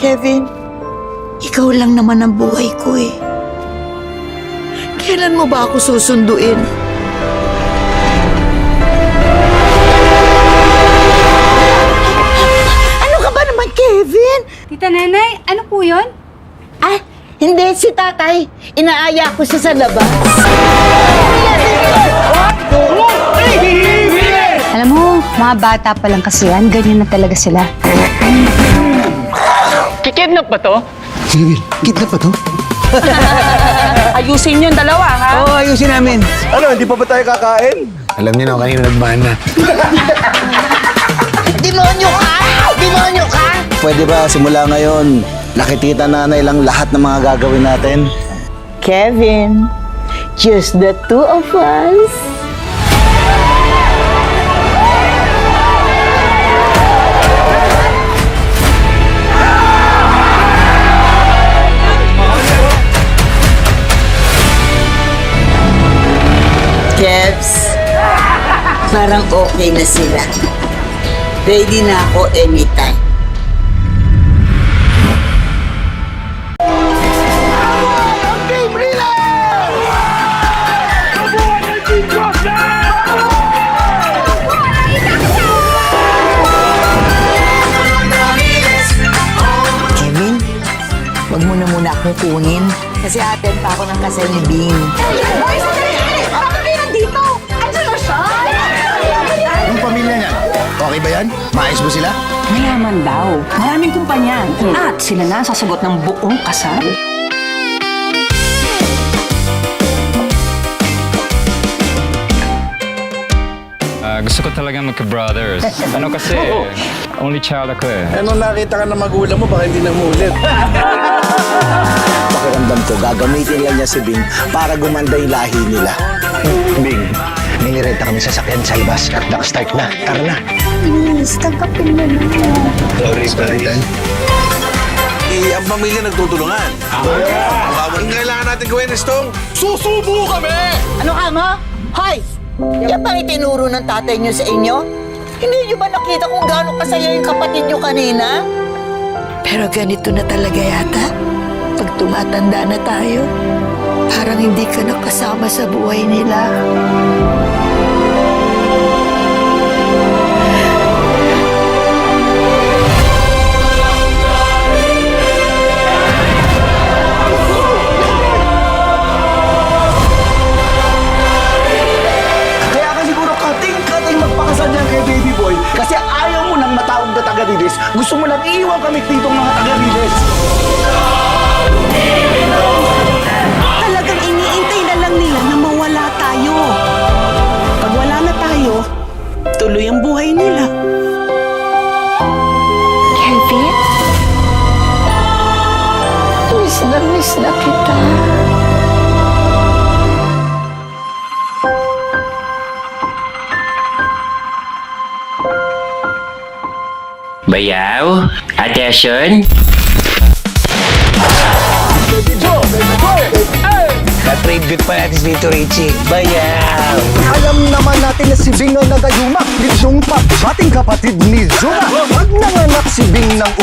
Kevin, ikaw lang naman ang buhay ko eh. Kailan mo ba ako susunduin? Ano ka ba naman, Kevin? Tita Nenay, ano po yun? Ah, hindi, si tatay. Inaaya ko siya sa labas. Alam mo, mga bata pa lang kasi yan, ganyan na talaga sila. Kikidnap ba to? Sige, Will. Kidnap ba to? Ayusin yung dalawa, ha? Oo, ayusin namin. Ano, hindi pa ba tayo kakain? Alam niyo na, kanina nagmana. Demonyo ka! Demonyo ka! Pwede ba simula ngayon, nakikita nanay lang lahat ng mga gagawin natin? Kevin, just the two of us. Kevs, parang okay na sila. Ready na ako anytime. Kevin, wag mo na muna akong kunin. Kasi atin pa ako ng kasal ni Bing. Yung pamilya niya, okay ba yan? Maayos ba sila? Mayaman daw. Maraming kumpanya. At sila na ang sasagot ng buong kasal. Gusto ko talaga magka-brothers. Ano kasi, only child ako eh. Ano nakita ka ng magulang mo, baka hindi na umulit. Pakiramdam ko, gagamitin lang niya si Bing para gumanda yung lahi nila. Bing, may nirenta kami sasakyan sa labas. Naka-start na. Tara na. Sorry. Ang pamilya nagtutulungan. Ang kailangan natin gawin is tong susubo kami! Ano ka mo? Hoy! Yan bang itinuro ng tatay niyo sa inyo? Hindi niyo ba nakita kung gaano kasaya yung kapatid niyo kanina? Pero ganito na talaga yata. Pag tumatanda na tayo, parang hindi ka nakasama sa buhay nila. Kaya ka siguro kating magpakasal niyan kay Baby Boy kasi ayaw mo nang matawag na taga-Riles. Gusto mo lang iiwan kami dito mga taga-Riles. Talagang iniintay na lang nila na mawala tayo. Pag wala na tayo, tuloy ang buhay nila. Kevin? Miss na kita. Bayaw, attention. Na-tribute pa natin dito, Richie. Bayaw! Alam naman natin na si Bing ang nagayuma ni Zumpa, bating kapatid ni Zuma. Pag nanganak si Bing ng